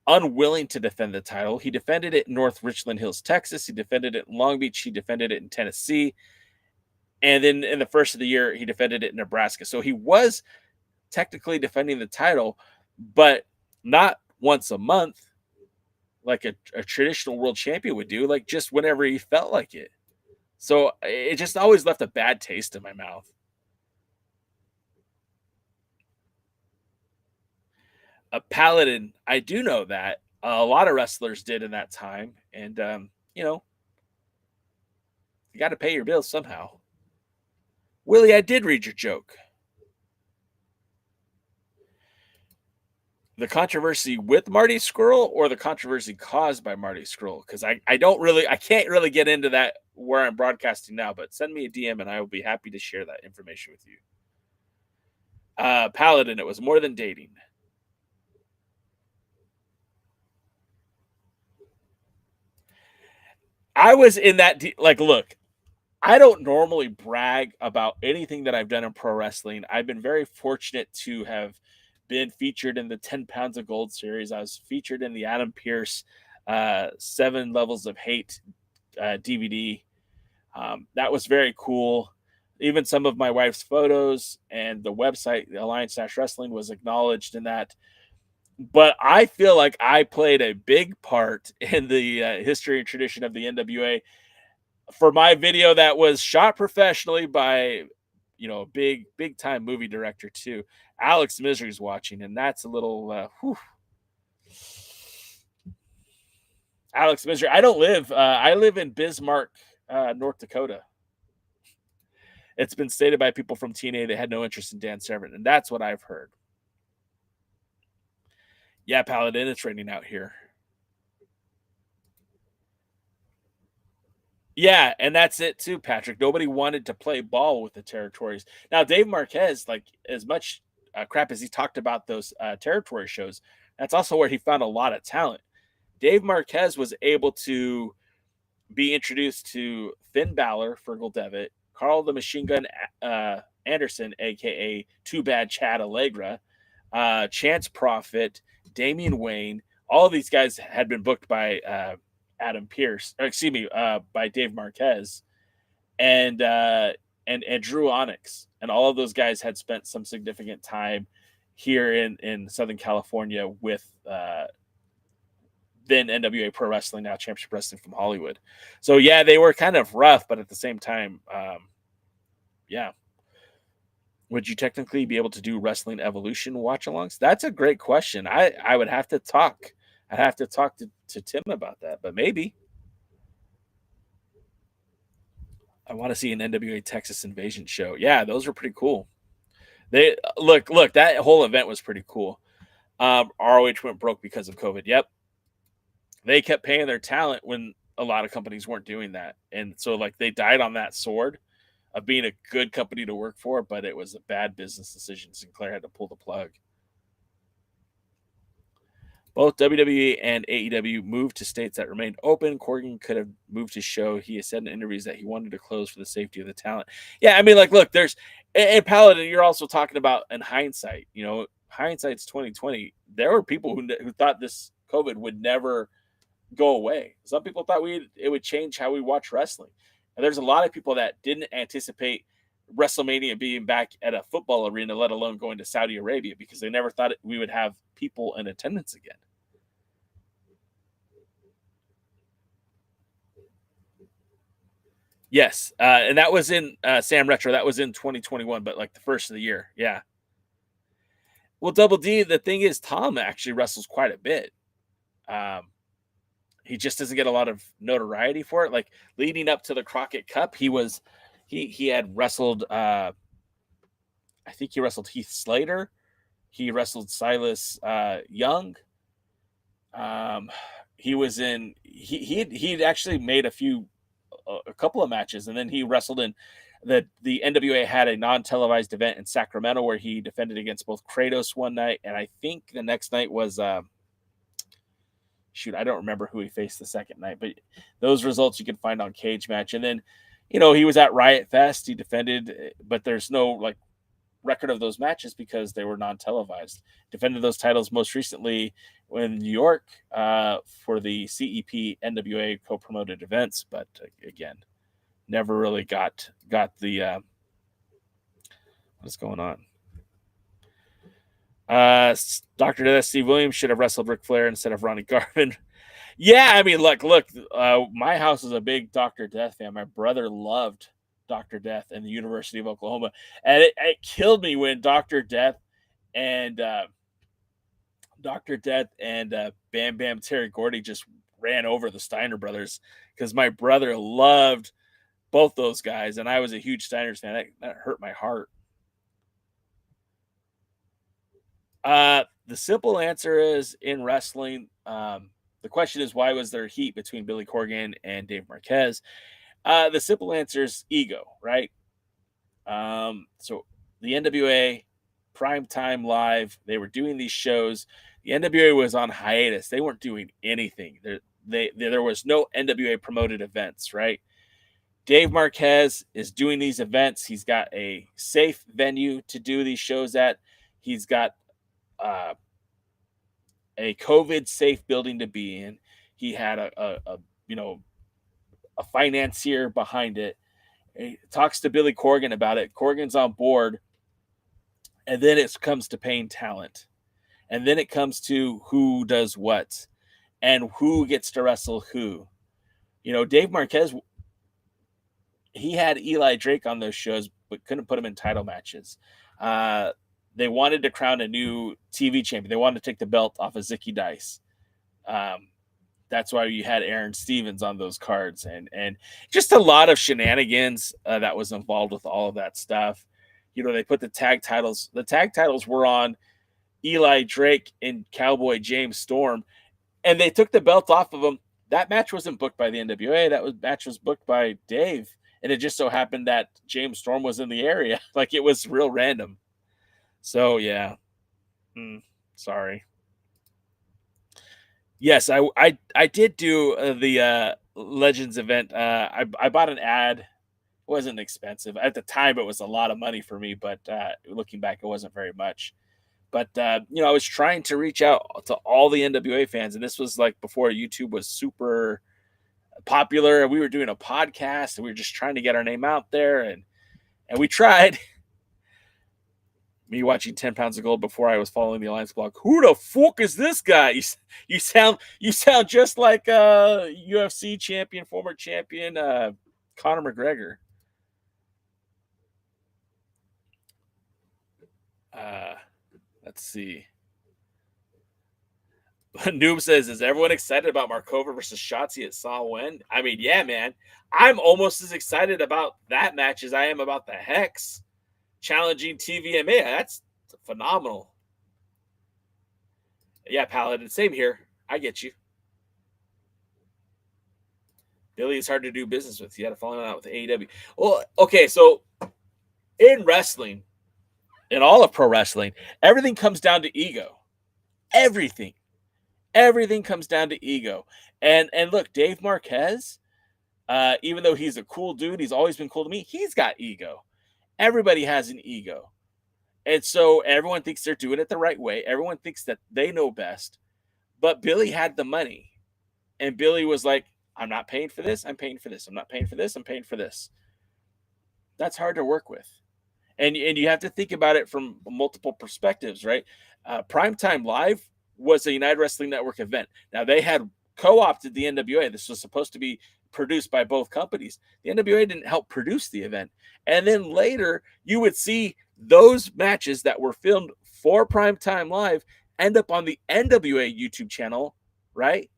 G: unwilling to defend the title. He defended it in North Richland Hills, Texas. He defended it in Long Beach. He defended it in Tennessee. And then in the first of the year, he defended it in Nebraska. So he was technically defending the title, but not once a month like a traditional world champion would do, like just whenever he felt like it. So it just always left a bad taste in my mouth. A Paladin, I do know that. A lot of wrestlers did in that time. And, you got to pay your bills somehow. Willie, I did read your joke. The controversy with Marty Scurll or the controversy caused by Marty Scurll? Because I can't really get into that where I'm broadcasting now, but send me a DM and I will be happy to share that information with you. Paladin, it was more than dating. I was in that, look, I don't normally brag about anything that I've done in pro wrestling. I've been very fortunate to have been featured in the 10 Pounds of Gold series. I was featured in the Adam Pearce 7 Levels of Hate DVD. That was very cool. Even some of my wife's photos and the website, the Alliance-Wrestling, was acknowledged in that. But I feel like I played a big part in the history and tradition of the NWA for my video that was shot professionally by, big time movie director too. Alex Misery's watching, and that's a little, Alex Misery. I live in Bismarck, North Dakota. It's been stated by people from TNA they had no interest in Dan Severn, and that's what I've heard. Yeah, Paladin, it's raining out here. Yeah, and that's it too, Patrick. Nobody wanted to play ball with the territories. Now, Dave Marquez, like as much crap as he talked about those territory shows, that's also where he found a lot of talent. Dave Marquez was able to be introduced to Finn Balor, Fergal Devitt, Carl the Machine Gun Anderson, aka Too Bad Chad Allegra, Chance Prophet, Damian Wayne. All of these guys had been booked by Adam Pierce, or excuse me, by Dave Marquez, and Drew Onyx, and all of those guys had spent some significant time here in Southern California with then NWA Pro Wrestling, now Championship Wrestling from Hollywood. So yeah, they were kind of rough, but at the same time, yeah. Would you technically be able to do Wrestling Evolution watch-alongs? That's a great question. I would have to talk. I'd have to talk to Tim about that, but maybe. I want to see an NWA Texas Invasion show. Yeah, those are pretty cool. They look, that whole event was pretty cool. ROH went broke because of COVID. Yep. They kept paying their talent when a lot of companies weren't doing that. And so like they died on that sword of being a good company to work for, but it was a bad business decision. Sinclair had to pull the plug. Both WWE and AEW moved to states that remained open. Corgan could have moved his show. He has said in interviews that he wanted to close for the safety of the talent. Yeah, I mean, like, look, there's and Paladin. You're also talking about in hindsight. You know, hindsight's 2020. There were people who thought this COVID would never go away. Some people thought it would change how we watch wrestling. And there's a lot of people that didn't anticipate WrestleMania being back at a football arena, let alone going to Saudi Arabia, because they never thought we would have people in attendance again. Yes, and that was in Sam Retro. That was in 2021, but like the first of the year. Yeah. Well, Double D, the thing is, Tom actually wrestles quite a bit. He just doesn't get a lot of notoriety for it. Like leading up to the Crockett Cup, he had wrestled. I think he wrestled Heath Slater. He wrestled Silas Young. He was in. He'd actually made a couple of matches, and then he wrestled in the NWA had a non-televised event in Sacramento where he defended against both Kratos one night, and I think the next night was shoot, I don't remember who he faced the second night, but those results you can find on Cage Match. And then, you know, he was at Riot Fest. He defended, but there's no like record of those matches because they were non-televised. Defended those titles most recently in New York for the CEP NWA co-promoted events, but again, never really got the what's going on. Dr. Death Steve Williams should have wrestled Ric Flair instead of Ronnie Garvin. Yeah, I mean, look, my house is a big Dr. Death fan. My brother loved Dr. Death and the University of Oklahoma, and it killed me when Dr. Death and Bam Bam Terry Gordy just ran over the Steiner brothers, because my brother loved both those guys, and I was a huge Steiners fan. That hurt my heart. The simple answer is, in wrestling, the question is, why was there heat between Billy Corgan and Dave Marquez? The simple answer is ego, right? So the NWA Primetime Live, they were doing these shows. The NWA was on hiatus. They weren't doing anything. There was no NWA promoted events, right? Dave Marquez is doing these events. He's got a safe venue to do these shows at. He's got a COVID safe building to be in. He had a financier behind it. He talks to Billy Corgan about it. Corgan's on board. And then it comes to paying talent. And then it comes to who does what and who gets to wrestle who. You know, Dave Marquez, he had Eli Drake on those shows, but couldn't put him in title matches. They wanted to crown a new TV champion. They wanted to take the belt off of Zicky Dice. That's why you had Aaron Stevens on those cards, and just a lot of shenanigans that was involved with all of that stuff. You know, they put the tag titles. The tag titles were on Eli Drake and Cowboy James Storm, and they took the belt off of them. that match wasn't booked by the NWA. Match was booked by Dave. And it just so happened that James Storm was in the area. Like, it was real random. So, yeah. Sorry. Yes, I did do the Legends event. I bought an ad. It wasn't expensive. At the time, it was a lot of money for me. But looking back, it wasn't very much. But, I was trying to reach out to all the NWA fans. And this was like before YouTube was super popular. We were doing a podcast and we were just trying to get our name out there. And we tried. Me watching 10 Pounds of Gold before I was following the Alliance blog. Who the fuck is this guy? You sound just like UFC champion, former champion, Conor McGregor. Let's see. Noob says, is everyone excited about Markova versus Shotzi at Saw When? I mean, yeah, man. I'm almost as excited about that match as I am about the Hex challenging TVMA. That's phenomenal. Yeah, Paladin. Same here. I get you. Billy is hard to do business with. You had to follow out with AEW. Well, okay, so in wrestling, in all of pro wrestling, everything comes down to ego. Everything comes down to ego. And look, Dave Marquez, even though he's a cool dude, he's always been cool to me, he's got ego. Everybody has an ego. And so everyone thinks they're doing it the right way. Everyone thinks that they know best. But Billy had the money. And Billy was like, I'm not paying for this. I'm paying for this. I'm not paying for this. I'm paying for this. That's hard to work with. And you have to think about it from multiple perspectives, right? Primetime Live was a United Wrestling Network event. Now, they had co-opted the NWA. This was supposed to be produced by both companies. The NWA didn't help produce the event. And then later, you would see those matches that were filmed for Primetime Live end up on the NWA YouTube channel, right?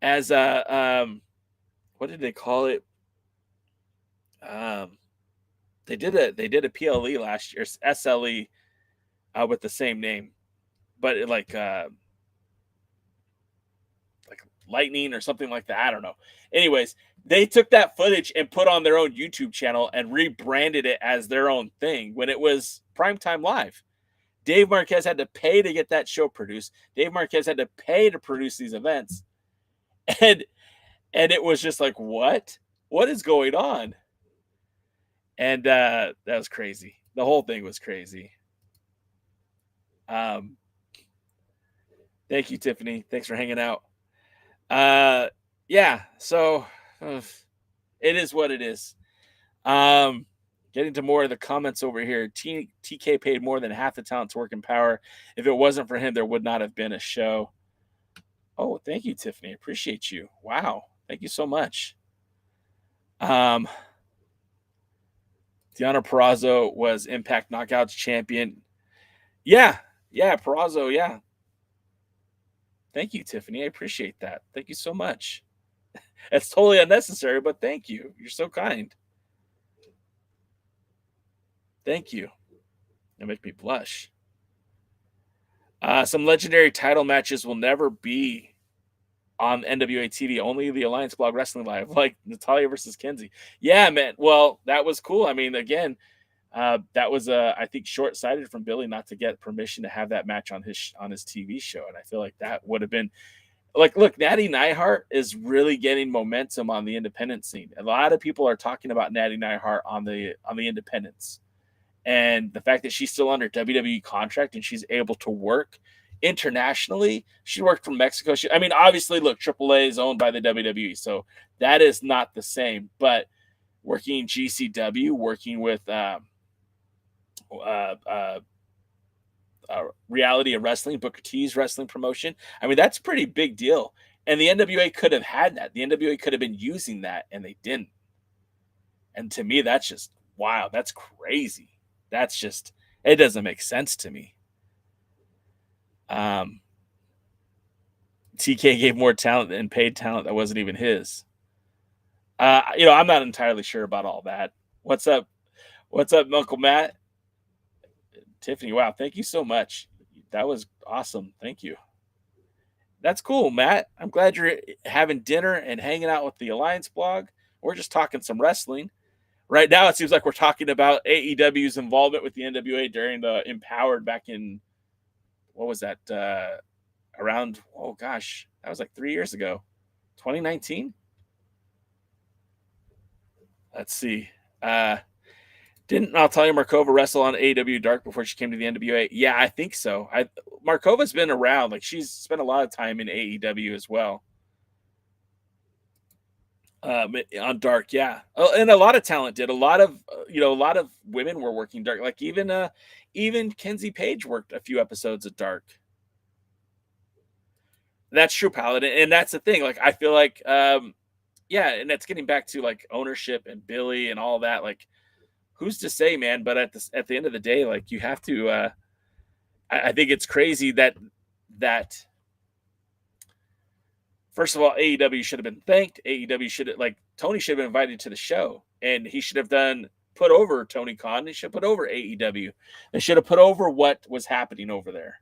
G: As what did they call it? They did a PLE last year, SLE, with the same name, but like Lightning or something like that. I don't know. Anyways, they took that footage and put on their own YouTube channel and rebranded it as their own thing when it was Primetime Live. Dave Marquez had to pay to get that show produced. Dave Marquez had to pay to produce these events. And it was just like, what is going on? And that was crazy. The whole thing was crazy. Thank you, Tiffany. Thanks for hanging out. Yeah, so it is what it is. Getting to more of the comments over here. TK paid more than half the talent to work in Power. If it wasn't for him, there would not have been a show. Oh, thank you, Tiffany. Appreciate you. Wow. Thank you so much. Deonna Purrazzo was Impact Knockouts champion. Yeah, Purrazzo, yeah. Thank you, Tiffany. I appreciate that. Thank you so much. It's totally unnecessary, but thank you. You're so kind. Thank you. That make me blush. Some legendary title matches will never be on NWA TV, only the Alliance Blog Wrestling Live, like Natalya versus Kenzie. Yeah, man. Well, that was cool. I mean, again, that was I think short-sighted from Billy not to get permission to have that match on his TV show, and I feel like that would have been like, look, Natty Neidhart is really getting momentum on the independent scene. A lot of people are talking about Natty Neidhart on the independents, and the fact that she's still under WWE contract and she's able to work internationally. She worked from Mexico. I mean, obviously, look, AAA is owned by the WWE, so that is not the same. But working GCW, working with Reality of Wrestling, Booker T's wrestling promotion. I mean, that's a pretty big deal. And the NWA could have had that. The NWA could have been using that, and they didn't. And to me, that's just wow. That's crazy. That's just, it doesn't make sense to me. TK gave more talent and paid talent that wasn't even his. I'm not entirely sure about all that. What's up? What's up, Uncle Matt? Tiffany, wow, thank you so much. That was awesome. Thank you. That's cool, Matt. I'm glad you're having dinner and hanging out with the Alliance blog. We're just talking some wrestling. Right now, it seems like we're talking about AEW's involvement with the NWA during the Empowered back in, what was that? Around, oh gosh, that was like 3 years ago. 2019? Let's see. Didn't Natalia Markova wrestle on AEW Dark before she came to the NWA? Yeah, I think so. Markova's been around. Like, she's spent a lot of time in AEW as well. On Dark, yeah. And a lot of talent did. A lot of women were working Dark. Like even Kenzie Page worked a few episodes of Dark. That's true, Paladin. And that's the thing. Like, I feel like yeah, and that's getting back to like ownership and Billy and all that. Like, who's to say, man? But at the end of the day, like, you have to. I think it's crazy that first of all, AEW should have been thanked. AEW should have, like, Tony should have been invited to the show, and he should have put over Tony Khan. He should have put over AEW. They should have put over what was happening over there.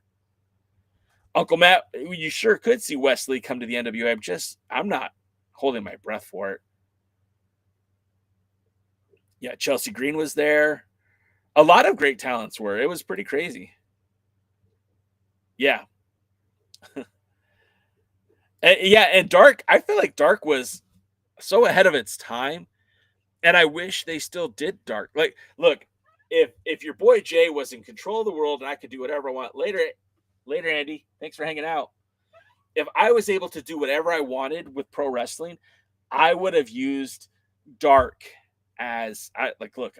G: Uncle Matt, you sure could see Wesley come to the NWA. I'm not holding my breath for it. Yeah, Chelsea Green was there. A lot of great talents were. It was pretty crazy. Yeah. And Dark, I feel like Dark was so ahead of its time, and I wish they still did Dark. Like, look, if your boy Jay was in control of the world and I could do whatever I want later, Andy, thanks for hanging out. If I was able to do whatever I wanted with pro wrestling, I would have used Dark as look,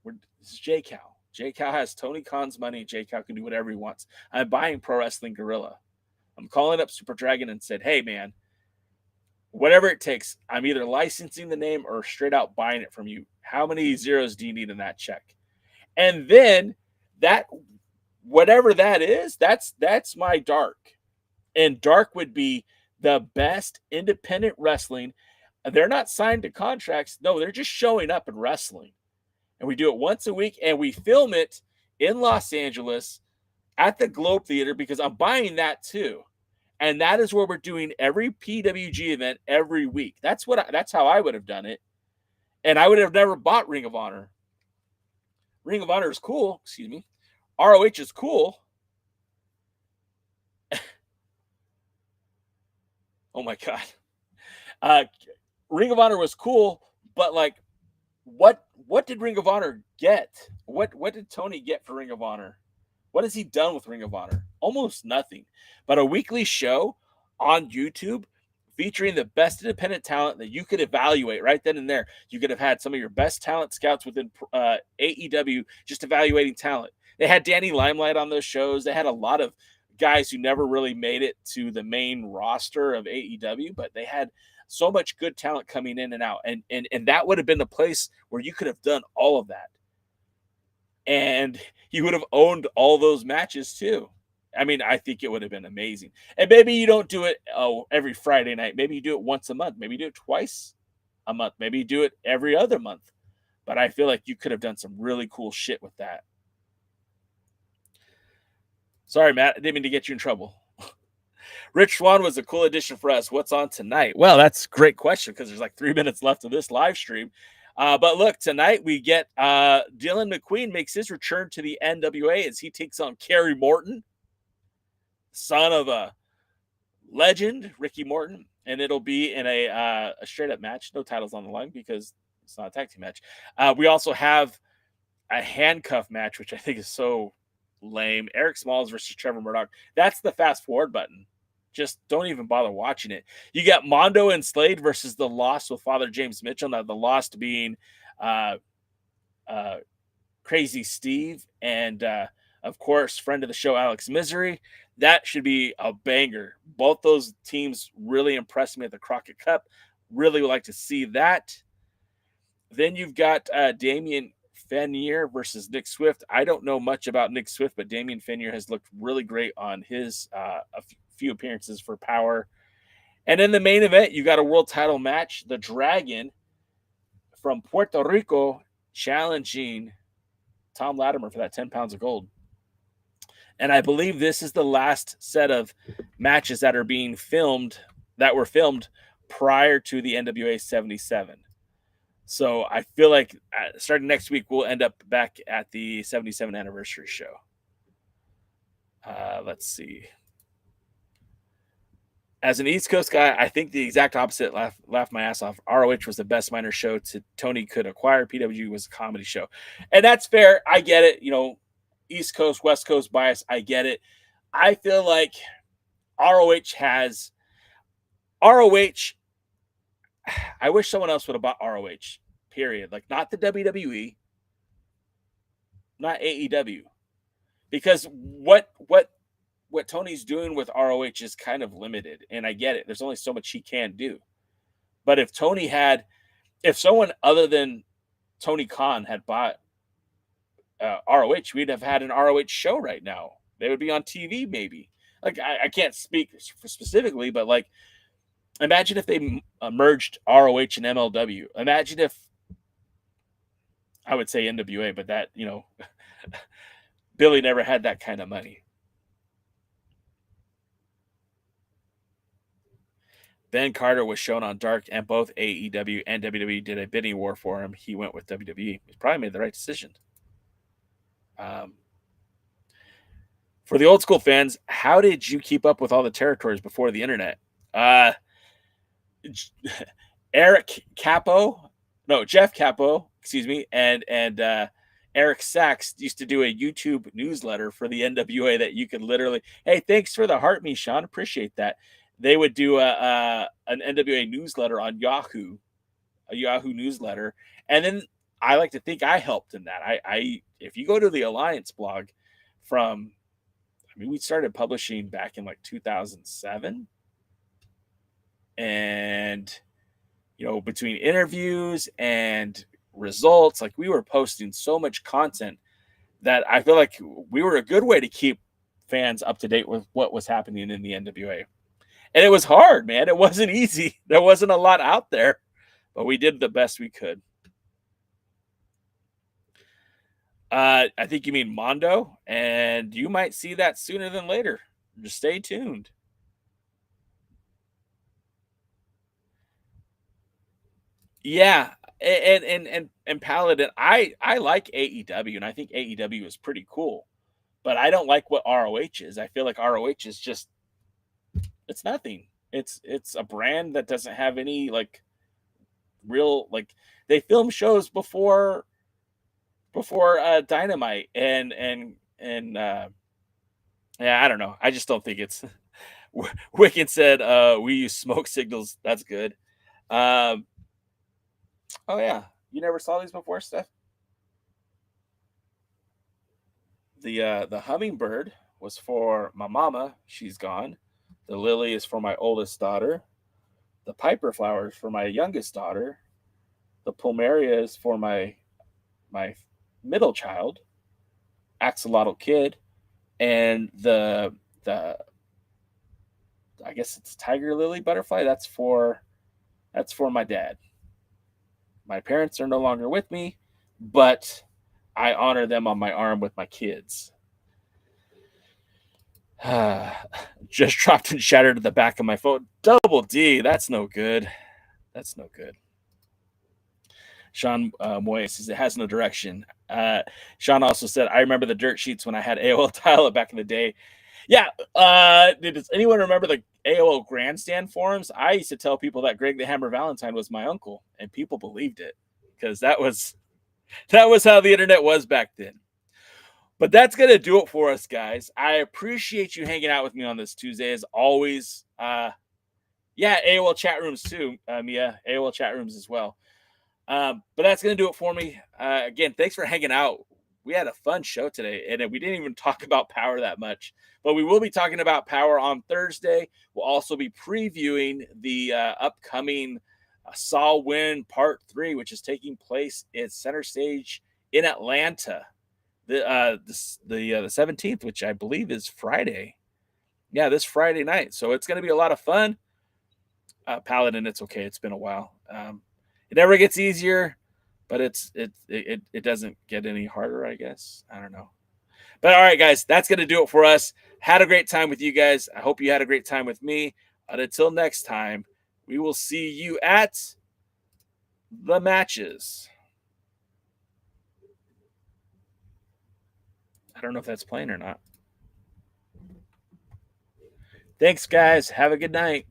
G: this is J Cal. J Cal has Tony Khan's money. J Cal can do whatever he wants. I'm buying Pro Wrestling Guerrilla. I'm calling up Super Dragon and said, hey, man, whatever it takes, I'm either licensing the name or straight out buying it from you. How many zeros do you need in that check? And then that, whatever that is, that's my Dark. And Dark would be the best independent wrestling. They're not signed to contracts. No, they're just showing up and wrestling. And we do it once a week, and we film it in Los Angeles at the Globe Theater, because I'm buying that too. And that is where we're doing every PWG event every week. That's how I would have done it. And I would have never bought Ring of Honor. Ring of Honor is cool. Excuse me. ROH is cool. Oh my God. Ring of Honor was cool, but like, what did Ring of Honor get? What did Tony get for Ring of Honor? What has he done with Ring of Honor? Almost nothing. But a weekly show on YouTube featuring the best independent talent that you could evaluate right then and there. You could have had some of your best talent scouts within AEW just evaluating talent. They had Danny Limelight on those shows. They had a lot of guys who never really made it to the main roster of AEW, but they had so much good talent coming in and out. And that would have been the place where you could have done all of that. And you would have owned all those matches too. I mean, I think it would have been amazing. And maybe you don't do it every Friday night. Maybe you do it once a month. Maybe you do it twice a month. Maybe you do it every other month. But I feel like you could have done some really cool shit with that. Sorry, Matt. I didn't mean to get you in trouble. Rich Swan was a cool addition for us. What's on tonight? Well, that's a great question, because there's like 3 minutes left of this live stream. But look, tonight we get Dylan McQueen makes his return to the NWA as he takes on Kerry Morton, son of a legend, Ricky Morton. And it'll be in a straight-up match. No titles on the line because it's not a tag team match. We also have a handcuff match, which I think is so lame. Eric Smalls versus Trevor Murdoch. That's the fast-forward button. Just don't even bother watching it. You got Mondo and Slade versus the Lost with Father James Mitchell. Now, the Lost being Crazy Steve and, of course, friend of the show, Alex Misery. That should be a banger. Both those teams really impressed me at the Crockett Cup. Really would like to see that. Then you've got Damian Fennier versus Nick Swift. I don't know much about Nick Swift, but Damian Fennier has looked really great on his few appearances for Power. And in the main event, you got a world title match. The Dragon from Puerto Rico challenging Thom Latimer for that 10 pounds of gold. And I believe this is the last set of matches that are being filmed, that were filmed prior to the NWA 77. So I feel like starting next week, we'll end up back at the 77 anniversary show. Let's see. As an East Coast guy, I think the exact opposite. Laugh my ass off. ROH was the best minor show Tony could acquire. PWG was a comedy show. And that's fair. I get it. You know, East Coast, West Coast bias. I get it. I feel like ROH has ROH. I wish someone else would have bought ROH, period. Like, not the WWE, not AEW. Because what Tony's doing with ROH is kind of limited, and I get it. There's only so much he can do. But if someone other than Tony Khan had bought ROH, we'd have had an ROH show right now. They would be on TV, maybe. Like, I can't speak specifically, but like, imagine if they merged ROH and MLW. Imagine if, I would say NWA, but that, you know, Billy never had that kind of money. Ben Carter was shown on Dark, and both AEW and WWE did a bidding war for him. He went with WWE. He probably made the right decision. For the old school fans, how did you keep up with all the territories before the internet? Jeff Capo, and Eric Sachs used to do a YouTube newsletter for the NWA that you could literally, hey, thanks for the heart me, Sean. Appreciate that. They would do an NWA newsletter on Yahoo, a Yahoo newsletter. And then I like to think I helped in that. If you go to the Alliance blog we started publishing back in like 2007. And, you know, between interviews and results, like, we were posting so much content that I feel like we were a good way to keep fans up to date with what was happening in the NWA. And it was hard, man. It wasn't easy. There wasn't a lot out there, but we did the best we could. I think you mean Mondo, and you might see that sooner than later. Just stay tuned. Yeah, and Paladin, I like AEW, and I think AEW is pretty cool, but I don't like what ROH is. I feel like ROH is just, it's nothing. It's a brand that doesn't have any like real, like, they film shows before Dynamite and yeah, I don't know. I just don't think it's. Wicked said we use smoke signals. That's good. Oh yeah, you never saw these before, Steph? The hummingbird was for my mama. She's gone. The lily is for my oldest daughter. The piper flower is for my youngest daughter. The plumeria is for my middle child, axolotl kid, and the I guess it's tiger lily butterfly. That's for my dad. My parents are no longer with me, but I honor them on my arm with my kids. Just dropped and shattered at the back of my phone. Double D. That's no good. That's no good. Sean Moy says it has no direction. Sean also said, I remember the dirt sheets when I had AOL dial-up back in the day. Yeah. Does anyone remember the AOL grandstand forums? I used to tell people that Greg the Hammer Valentine was my uncle, and people believed it because that was how the internet was back then. But that's going to do it for us, guys. I appreciate you hanging out with me on this Tuesday as always. Yeah, AOL chat rooms too, Mia. AOL chat rooms as well. But that's going to do it for me. Again, thanks for hanging out. We had a fun show today, and we didn't even talk about Power that much. But we will be talking about Power on Thursday. We'll also be previewing the upcoming Saw Win Part 3, which is taking place at Center Stage in Atlanta. The 17th, which I believe is Friday. Yeah, this Friday night. So it's going to be a lot of fun. Paladin, it's okay. It's been a while. It never gets easier, but it doesn't get any harder, I guess. I don't know. But all right, guys, that's going to do it for us. Had a great time with you guys. I hope you had a great time with me. And until next time, we will see you at the matches. I don't know if that's playing or not. Thanks, guys. Have a good night.